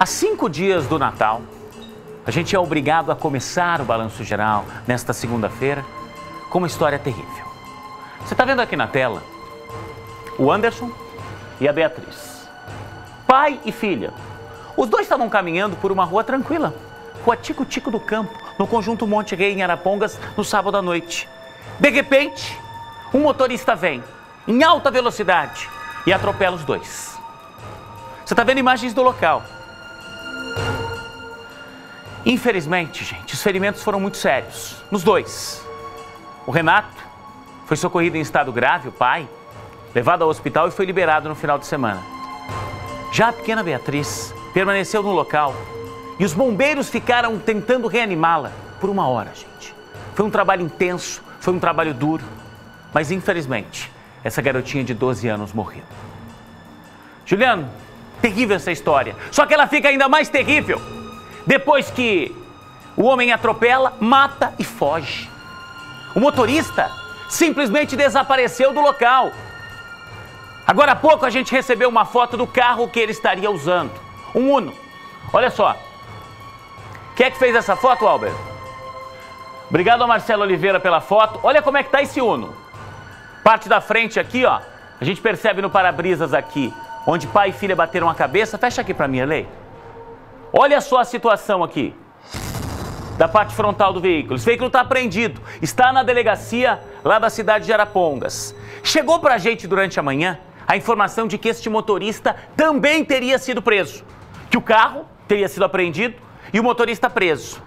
Há 5 dias do Natal, a gente é obrigado a começar o Balanço Geral nesta segunda-feira com uma história terrível. Você está vendo aqui na tela o Anderson e a Beatriz, pai e filha. Os dois estavam caminhando por uma rua tranquila, Rua Tico-Tico do Campo, no conjunto Monte Rei, em Arapongas, no sábado à noite. De repente, um motorista vem em alta velocidade e atropela os dois. Você está vendo imagens do local. Infelizmente, gente, os ferimentos foram muito sérios nos dois. O Renato foi socorrido em estado grave, o pai, levado ao hospital e foi liberado no final de semana. Já a pequena Beatriz permaneceu no local e os bombeiros ficaram tentando reanimá-la por 1 hora, gente. Foi um trabalho intenso, foi um trabalho duro, mas infelizmente essa garotinha de 12 anos morreu. Juliano, terrível essa história, só que ela fica ainda mais terrível depois que o homem atropela, mata e foge. O motorista simplesmente desapareceu do local. Agora há pouco a gente recebeu uma foto do carro que ele estaria usando, um Uno. Olha só. Quem é que fez essa foto, Albert? Obrigado ao Marcelo Oliveira pela foto. Olha como é que tá esse Uno. Parte da frente aqui, ó, a gente percebe no para-brisas aqui, onde pai e filha bateram a cabeça. Fecha aqui para mim, Elei. Olha só a situação aqui, da parte frontal do veículo. Esse veículo está apreendido, está na delegacia lá da cidade de Arapongas. Chegou para a gente durante a manhã a informação de que este motorista também teria sido preso, que o carro teria sido apreendido e o motorista preso.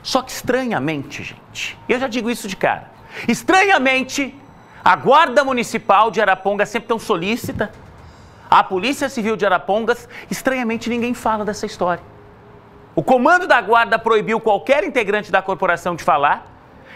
Só que estranhamente, gente, eu já digo isso de cara, estranhamente, a Guarda Municipal de Arapongas sempre tão solícita, a Polícia Civil de Arapongas, estranhamente ninguém fala dessa história. O comando da guarda proibiu qualquer integrante da corporação de falar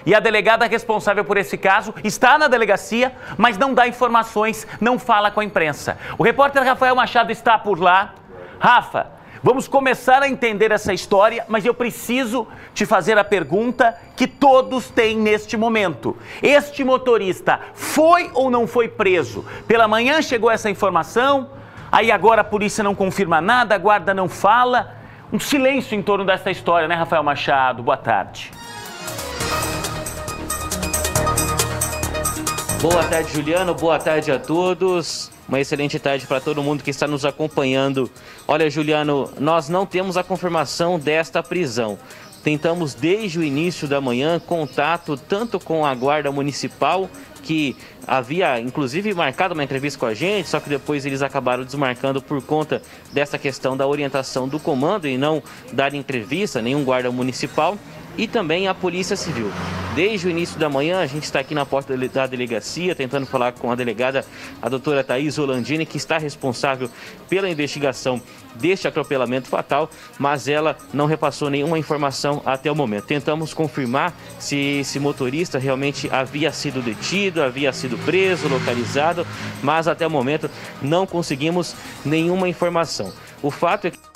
e a delegada responsável por esse caso está na delegacia, mas não dá informações, não fala com a imprensa. O repórter Rafael Machado está por lá. Rafa, vamos começar a entender essa história, mas eu preciso te fazer a pergunta que todos têm neste momento. Este motorista foi ou não foi preso? Pela manhã chegou essa informação, aí agora a polícia não confirma nada, a guarda não fala. Um silêncio em torno dessa história, né, Rafael Machado? Boa tarde. Boa tarde, Juliano. Boa tarde a todos. Uma excelente tarde para todo mundo que está nos acompanhando. Olha, Juliano, nós não temos a confirmação desta prisão. Tentamos desde o início da manhã contato tanto com a Guarda Municipal, que havia inclusive marcado uma entrevista com a gente, só que depois eles acabaram desmarcando por conta dessa questão da orientação do comando e não dar entrevista, nenhum guarda municipal, e também a Polícia Civil. Desde o início da manhã a gente está aqui na porta da delegacia tentando falar com a delegada, a doutora Thaís Olandini, que está responsável pela investigação deste atropelamento fatal, mas ela não repassou nenhuma informação até o momento. Tentamos confirmar se esse motorista realmente havia sido detido, havia sido preso, localizado, mas até o momento não conseguimos nenhuma informação. O fato é que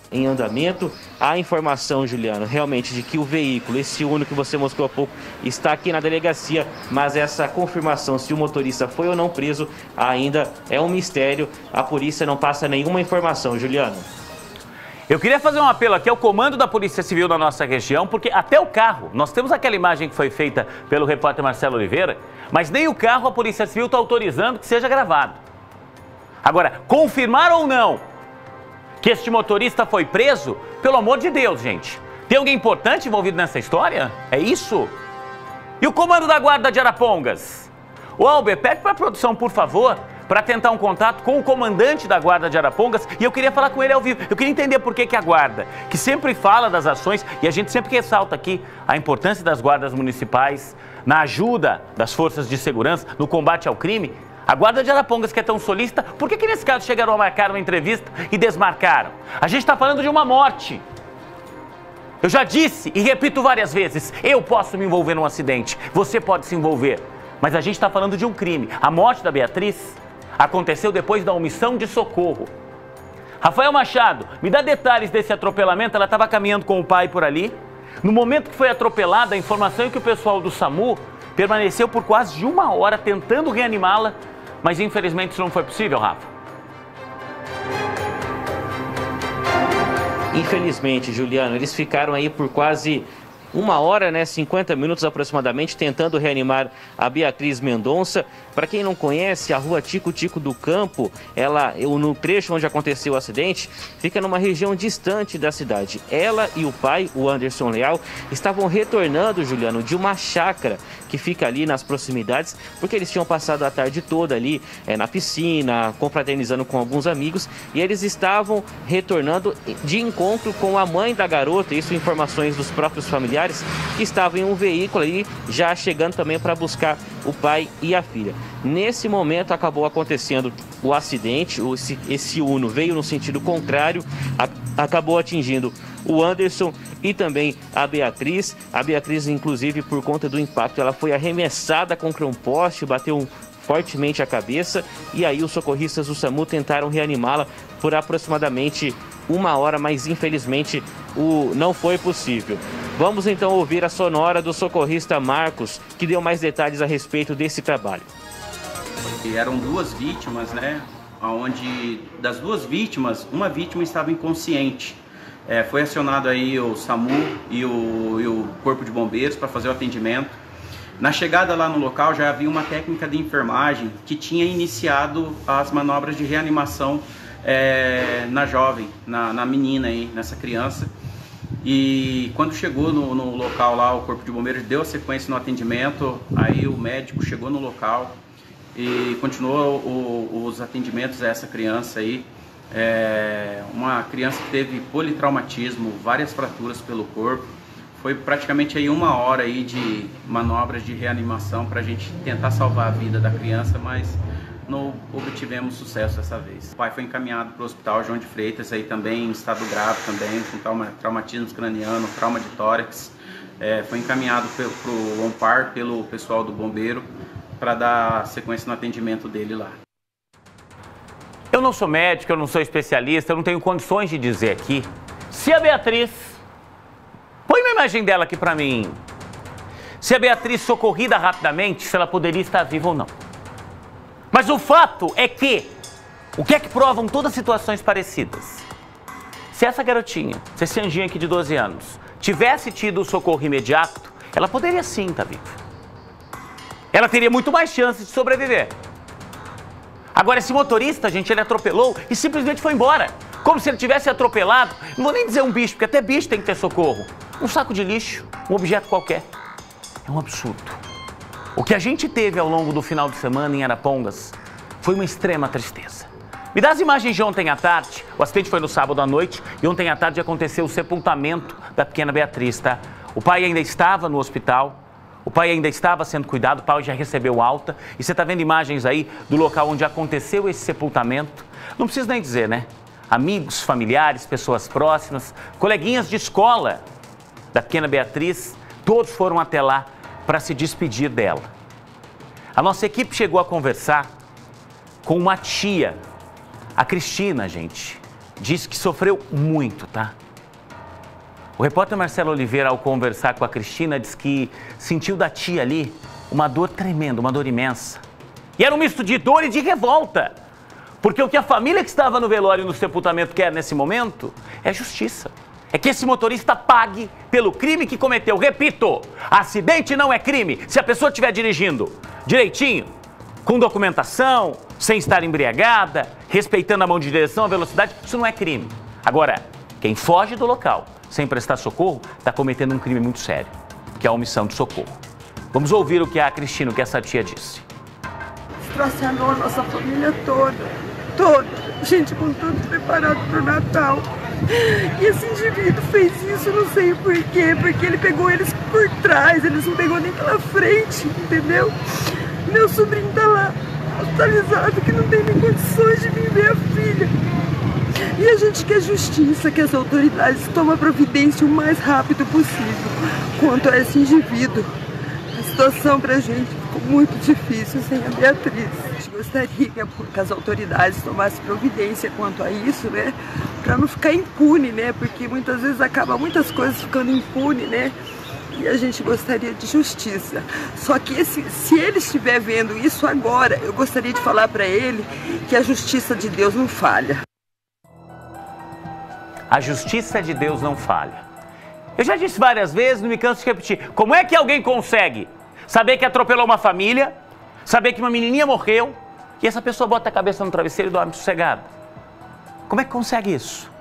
em andamento, a informação, Juliano, realmente de que o veículo, esse Uno que você mostrou há pouco, está aqui na delegacia, mas essa confirmação se o motorista foi ou não preso ainda é um mistério. A polícia não passa nenhuma informação, Juliano. Eu queria fazer um apelo aqui ao comando da Polícia Civil da nossa região, porque até o carro, nós temos aquela imagem que foi feita pelo repórter Marcelo Oliveira, mas nem o carro a Polícia Civil está autorizando que seja gravado. Agora, confirmar ou não que este motorista foi preso, pelo amor de Deus, gente. Tem alguém importante envolvido nessa história? É isso? E o comando da Guarda de Arapongas? O Albert, pede para a produção, por favor, para tentar um contato com o comandante da Guarda de Arapongas, e eu queria falar com ele ao vivo. Eu queria entender por que a Guarda, que sempre fala das ações, e a gente sempre ressalta aqui a importância das guardas municipais na ajuda das forças de segurança, no combate ao crime, a Guarda de Arapongas, que é tão solícita, por que nesse caso chegaram a marcar uma entrevista e desmarcaram? A gente está falando de uma morte. Eu já disse e repito várias vezes, eu posso me envolver num acidente, você pode se envolver, mas a gente está falando de um crime. A morte da Beatriz aconteceu depois da omissão de socorro. Rafael Machado, me dá detalhes desse atropelamento. Ela estava caminhando com o pai por ali. No momento que foi atropelada, a informação é que o pessoal do SAMU permaneceu por quase 1 hora tentando reanimá-la, mas infelizmente isso não foi possível, Rafa. Infelizmente, Juliano, eles ficaram aí por quase 1 hora, né, 50 minutos aproximadamente, tentando reanimar a Beatriz Mendonça. Para quem não conhece, a rua Tico Tico do Campo, no trecho onde aconteceu o acidente, fica numa região distante da cidade. Ela e o pai, o Anderson Leal, estavam retornando, Juliano, de uma chácara que fica ali nas proximidades, porque eles tinham passado a tarde toda ali na piscina, confraternizando com alguns amigos, e eles estavam retornando de encontro com a mãe da garota, isso informações dos próprios familiares, que estavam em um veículo aí, já chegando também para buscar o pai e a filha. Nesse momento acabou acontecendo o acidente, esse Uno veio no sentido contrário, acabou atingindo o Anderson e também a Beatriz. A Beatriz, inclusive, por conta do impacto, ela foi arremessada contra um poste, bateu fortemente a cabeça, e aí os socorristas do SAMU tentaram reanimá-la por aproximadamente 1 hora, mas infelizmente não foi possível. Vamos então ouvir a sonora do socorrista Marcos, que deu mais detalhes a respeito desse trabalho. Eram 2 vítimas, né? Onde das 2 vítimas, uma vítima estava inconsciente. Foi acionado aí o SAMU e o Corpo de Bombeiros para fazer o atendimento. Na chegada lá no local já havia uma técnica de enfermagem que tinha iniciado as manobras de reanimação na jovem, na menina aí, nessa criança. E quando chegou no local lá, o Corpo de Bombeiros deu a sequência no atendimento, aí o médico chegou no local e continuou os atendimentos a essa criança aí. Uma criança que teve politraumatismo, várias fraturas pelo corpo. Foi praticamente aí 1 hora aí de manobras de reanimação para a gente tentar salvar a vida da criança, mas não obtivemos sucesso dessa vez. O pai foi encaminhado para o Hospital João de Freitas, aí também em estado grave, também com traumatismo craniano, trauma de tórax. Foi encaminhado para o ONPAR pelo pessoal do bombeiro para dar sequência no atendimento dele lá. Eu não sou médico, eu não sou especialista, eu não tenho condições de dizer aqui se a Beatriz... Põe uma imagem dela aqui para mim. Se a Beatriz socorrida rapidamente, se ela poderia estar viva ou não. Mas o fato é que, o que é que provam todas situações parecidas? Se essa garotinha, se esse anjinho aqui de 12 anos, tivesse tido o socorro imediato, ela poderia sim estar viva. Ela teria muito mais chances de sobreviver. Agora, esse motorista, gente, ele atropelou e simplesmente foi embora. Como se ele tivesse atropelado, não vou nem dizer um bicho, porque até bicho tem que ter socorro. Um saco de lixo, um objeto qualquer. É um absurdo. O que a gente teve ao longo do final de semana em Arapongas foi uma extrema tristeza. Me dá as imagens de ontem à tarde. O acidente foi no sábado à noite e ontem à tarde aconteceu o sepultamento da pequena Beatriz, tá? O pai ainda estava no hospital, o pai ainda estava sendo cuidado, o pai já recebeu alta. E você está vendo imagens aí do local onde aconteceu esse sepultamento. Não preciso nem dizer, né? Amigos, familiares, pessoas próximas, coleguinhas de escola da pequena Beatriz, todos foram até lá para se despedir dela. A nossa equipe chegou a conversar com uma tia, a Cristina, gente, disse que sofreu muito, tá? O repórter Marcelo Oliveira, ao conversar com a Cristina, disse que sentiu da tia ali uma dor tremenda, uma dor imensa. E era um misto de dor e de revolta. Porque o que a família que estava no velório e no sepultamento quer nesse momento é justiça. É que esse motorista pague pelo crime que cometeu. Repito, acidente não é crime se a pessoa estiver dirigindo direitinho, com documentação, sem estar embriagada, respeitando a mão de direção, a velocidade, isso não é crime. Agora, quem foge do local sem prestar socorro está cometendo um crime muito sério, que é a omissão de socorro. Vamos ouvir o que a Cristina, o que essa tia disse. Estraçalhou a nossa família toda. A gente com tudo preparado para o Natal. E esse indivíduo fez isso, não sei por quê, porque ele pegou eles por trás, eles não pegou nem pela frente, entendeu? Meu sobrinho tá lá, hospitalizado, que não tem nem condições de vir ver a filha. E a gente quer justiça, que as autoridades tomem providência o mais rápido possível quanto a esse indivíduo. A situação pra gente ficou muito difícil sem a Beatriz. A gente gostaria que as autoridades tomassem providência quanto a isso, né? Pra não ficar impune, né? Porque muitas vezes acaba muitas coisas ficando impune, né? E a gente gostaria de justiça. Só que se ele estiver vendo isso agora, eu gostaria de falar pra ele que a justiça de Deus não falha. A justiça de Deus não falha. Eu já disse várias vezes, não me canso de repetir. Como é que alguém consegue saber que atropelou uma família, saber que uma menininha morreu, e essa pessoa bota a cabeça no travesseiro e dorme sossegado? Como é que consegue isso?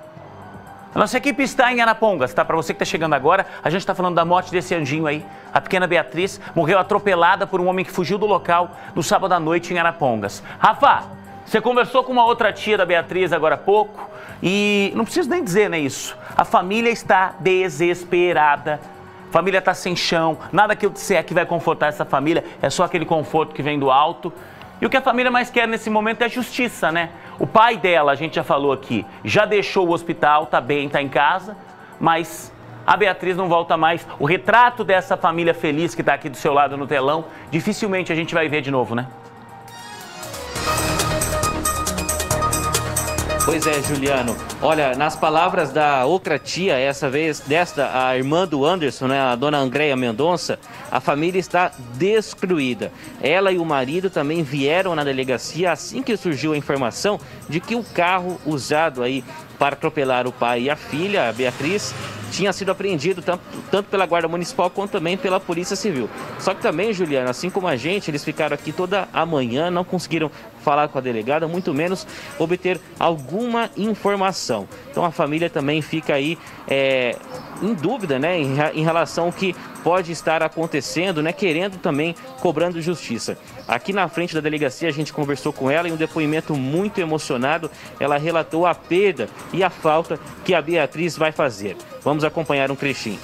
A nossa equipe está em Arapongas, tá? Para você que está chegando agora, a gente está falando da morte desse anjinho aí. A pequena Beatriz morreu atropelada por um homem que fugiu do local no sábado à noite em Arapongas. Rafa, você conversou com uma outra tia da Beatriz agora há pouco e não preciso nem dizer, né, isso. A família está desesperada. A família está sem chão. Nada que eu disser que vai confortar essa família, é só aquele conforto que vem do alto. E o que a família mais quer nesse momento é justiça, né? O pai dela, a gente já falou aqui, já deixou o hospital, tá bem, tá em casa, mas a Beatriz não volta mais. O retrato dessa família feliz que tá aqui do seu lado no telão, dificilmente a gente vai ver de novo, né? Pois é, Juliano. Olha, nas palavras da outra tia, essa vez a irmã do Anderson, né, a dona Andréia Mendonça, a família está destruída. Ela e o marido também vieram na delegacia assim que surgiu a informação de que o carro usado aí para atropelar o pai e a filha, a Beatriz, tinha sido apreendido tanto pela Guarda Municipal quanto também pela Polícia Civil. Só que também, Juliana, assim como a gente, eles ficaram aqui toda a manhã, não conseguiram falar com a delegada, muito menos obter alguma informação. Então a família também fica aí em dúvida, né, em relação ao que pode estar acontecendo, né, querendo também, cobrando justiça. Aqui na frente da delegacia a gente conversou com ela em um depoimento muito emocionado. Ela relatou a perda e a falta que a Beatriz vai fazer. Vamos acompanhar um trechinho.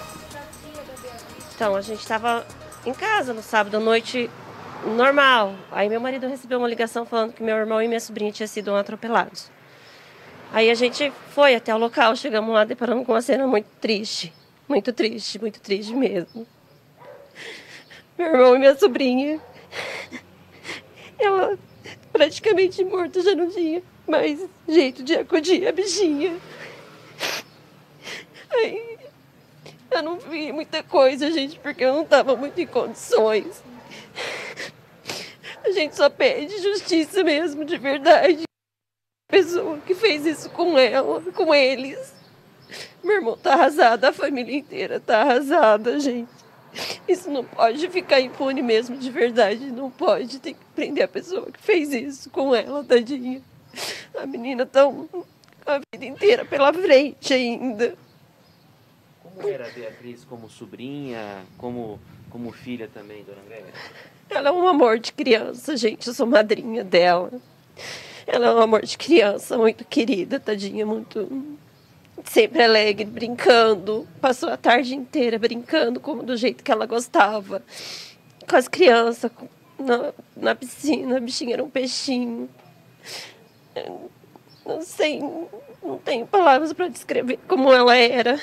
Então, a gente estava em casa no sábado à noite, normal. Aí meu marido recebeu uma ligação falando que meu irmão e minha sobrinha tinham sido atropelados. Aí a gente foi até o local, chegamos lá deparando com uma cena muito triste. Muito triste mesmo. Meu irmão e minha sobrinha, ela praticamente morta, já não tinha mais jeito de acudir a bichinha. Aí eu não vi muita coisa, gente, porque eu não estava muito em condições. A gente só pede justiça mesmo, de verdade. A pessoa que fez isso com ela, com eles. Meu irmão tá arrasado, a família inteira tá arrasada, gente. Isso não pode ficar impune mesmo, de verdade, não pode. Tem que prender a pessoa que fez isso com ela, tadinha. A menina tá a vida inteira pela frente ainda. Como era a Beatriz como sobrinha, como filha também, dona Andréia? Ela é um amor de criança, gente, eu sou madrinha dela. Ela é um amor de criança, muito querida, tadinha, muito... sempre alegre, brincando. Passou a tarde inteira brincando do jeito que ela gostava. Com as crianças, na piscina. A bichinha era um peixinho. Não sei, não tenho palavras para descrever como ela era.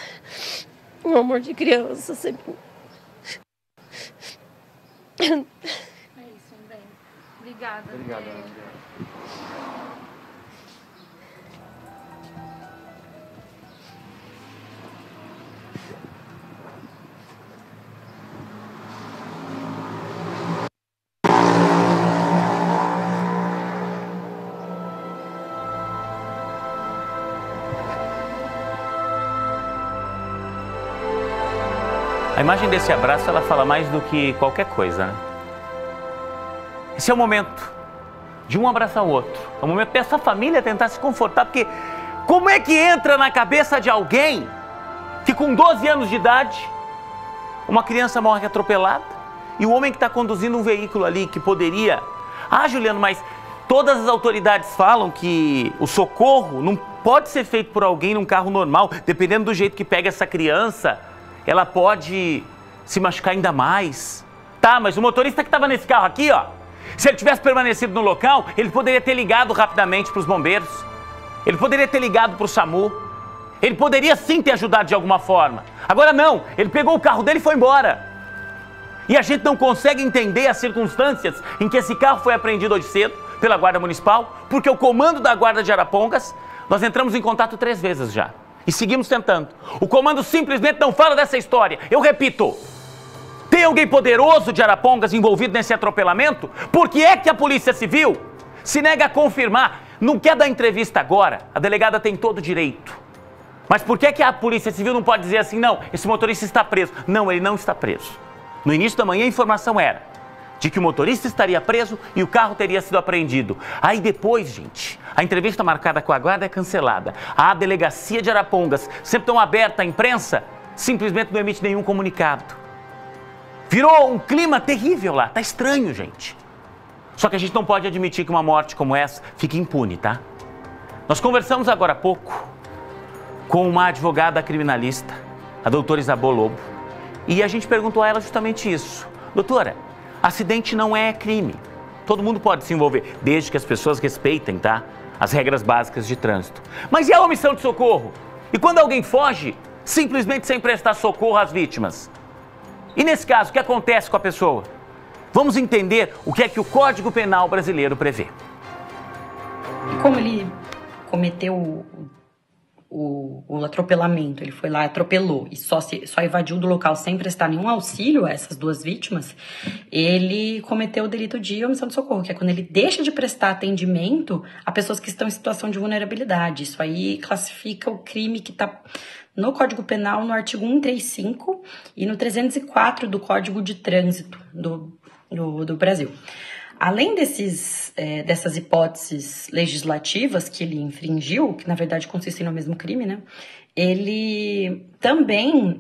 Um amor de criança, sempre. É isso, André. Obrigada. Obrigado, André. A imagem desse abraço, ela fala mais do que qualquer coisa, né? Esse é o momento de um abraçar o outro. É o momento dessa família tentar se confortar, porque como é que entra na cabeça de alguém que com 12 anos de idade, uma criança morre atropelada e o homem que está conduzindo um veículo ali que poderia... Ah, Juliano, mas todas as autoridades falam que o socorro não pode ser feito por alguém num carro normal, dependendo do jeito que pega essa criança. Ela pode se machucar ainda mais. Tá, mas o motorista que estava nesse carro aqui, ó, se ele tivesse permanecido no local, ele poderia ter ligado rapidamente para os bombeiros. Ele poderia ter ligado para o SAMU. Ele poderia sim ter ajudado de alguma forma. Agora não, ele pegou o carro dele e foi embora. E a gente não consegue entender as circunstâncias em que esse carro foi apreendido hoje cedo pela Guarda Municipal, porque o comando da Guarda de Arapongas, nós entramos em contato 3 vezes já. E seguimos tentando. O comando simplesmente não fala dessa história. Eu repito, tem alguém poderoso de Arapongas envolvido nesse atropelamento? Por que é que a Polícia Civil se nega a confirmar? Não quer dar entrevista agora? A delegada tem todo o direito. Mas por que a Polícia Civil não pode dizer assim, não, esse motorista está preso? Não, ele não está preso. No início da manhã a informação era de que o motorista estaria preso e o carro teria sido apreendido. Aí depois, gente, a entrevista marcada com a guarda é cancelada. A delegacia de Arapongas, sempre tão aberta à imprensa, simplesmente não emite nenhum comunicado. Virou um clima terrível lá, tá estranho, gente. Só que a gente não pode admitir que uma morte como essa fique impune, tá? Nós conversamos agora há pouco com uma advogada criminalista, a doutora Isabel Lobo, e a gente perguntou a ela justamente isso. Doutora, acidente não é crime. Todo mundo pode se envolver, desde que as pessoas respeitem, tá? As regras básicas de trânsito. Mas e a omissão de socorro? E quando alguém foge, simplesmente sem prestar socorro às vítimas? E nesse caso, o que acontece com a pessoa? Vamos entender o que é que o Código Penal brasileiro prevê. Como ele cometeu o atropelamento, ele foi lá e atropelou e só evadiu do local sem prestar nenhum auxílio a essas duas vítimas, ele cometeu o delito de omissão de socorro, que é quando ele deixa de prestar atendimento a pessoas que estão em situação de vulnerabilidade. Isso aí classifica o crime que está no Código Penal, no artigo 135 e no 304 do Código de Trânsito do Brasil. Além dessas hipóteses legislativas que ele infringiu, que na verdade consistem no mesmo crime, né? Ele também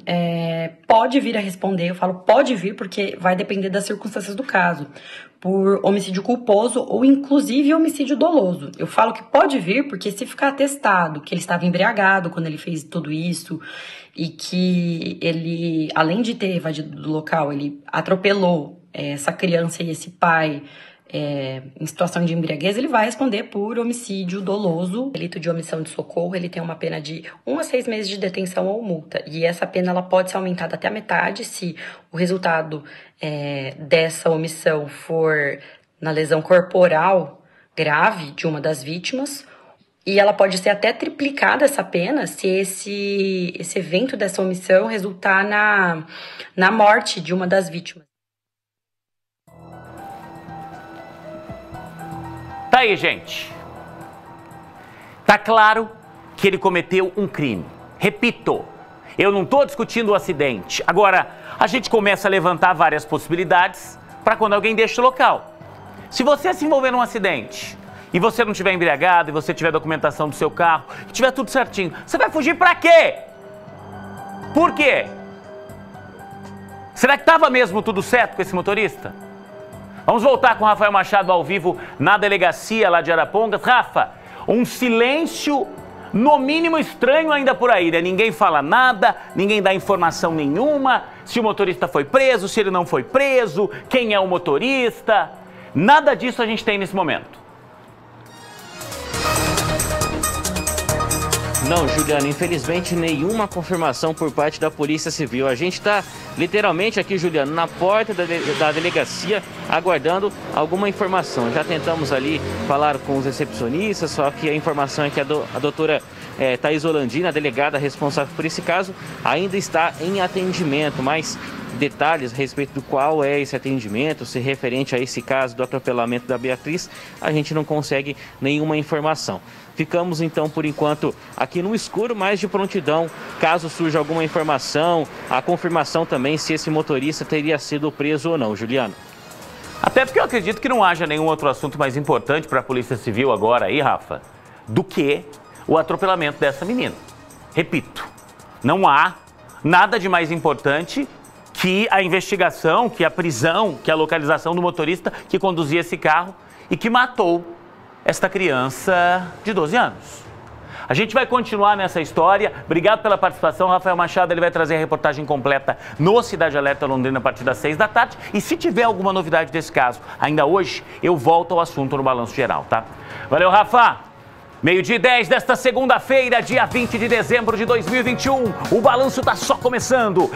pode vir a responder, eu falo pode vir porque vai depender das circunstâncias do caso, por homicídio culposo ou inclusive homicídio doloso. Eu falo que pode vir porque se ficar atestado que ele estava embriagado quando ele fez tudo isso e que ele, além de ter evadido do local, ele atropelou essa criança e esse pai em situação de embriaguez, ele vai responder por homicídio doloso. O delito de omissão de socorro, ele tem uma pena de 1 a 6 meses de detenção ou multa. E essa pena ela pode ser aumentada até a metade se o resultado dessa omissão for na lesão corporal grave de uma das vítimas. E ela pode ser até triplicada, essa pena, se esse evento dessa omissão resultar na morte de uma das vítimas. Tá aí, gente. Tá claro que ele cometeu um crime. Repito, eu não estou discutindo o acidente. Agora, a gente começa a levantar várias possibilidades para quando alguém deixa o local. Se você se envolver num acidente e você não tiver embriagado e você tiver documentação do seu carro, e tiver tudo certinho, você vai fugir para quê? Por quê? Será que estava mesmo tudo certo com esse motorista? Vamos voltar com o Rafael Machado ao vivo na delegacia lá de Arapongas. Rafa, um silêncio no mínimo estranho ainda por aí, né? Ninguém fala nada, ninguém dá informação nenhuma, se o motorista foi preso, se ele não foi preso, quem é o motorista. Nada disso a gente tem nesse momento. Não, Juliano, infelizmente nenhuma confirmação por parte da Polícia Civil. A gente está literalmente aqui, Juliano, na porta da delegacia aguardando alguma informação. Já tentamos ali falar com os recepcionistas, só que a informação é que a doutora Thaís Holandina, a delegada responsável por esse caso, ainda está em atendimento, mas detalhes a respeito do qual é esse atendimento, se referente a esse caso do atropelamento da Beatriz, a gente não consegue nenhuma informação. Ficamos então, por enquanto, aqui no escuro, mas de prontidão, caso surja alguma informação, a confirmação também se esse motorista teria sido preso ou não, Juliano. Até porque eu acredito que não haja nenhum outro assunto mais importante para a Polícia Civil agora aí, Rafa, do que o atropelamento dessa menina. Repito, não há nada de mais importante que a investigação, que a prisão, que a localização do motorista que conduzia esse carro e que matou esta criança de 12 anos. A gente vai continuar nessa história. Obrigado pela participação, Rafael Machado. Ele vai trazer a reportagem completa no Cidade Alerta Londrina a partir das 6 da tarde. E se tiver alguma novidade desse caso, ainda hoje, eu volto ao assunto no Balanço Geral, tá? Valeu, Rafa! 12h10 desta segunda-feira, dia 20 de dezembro de 2021. O balanço tá só começando.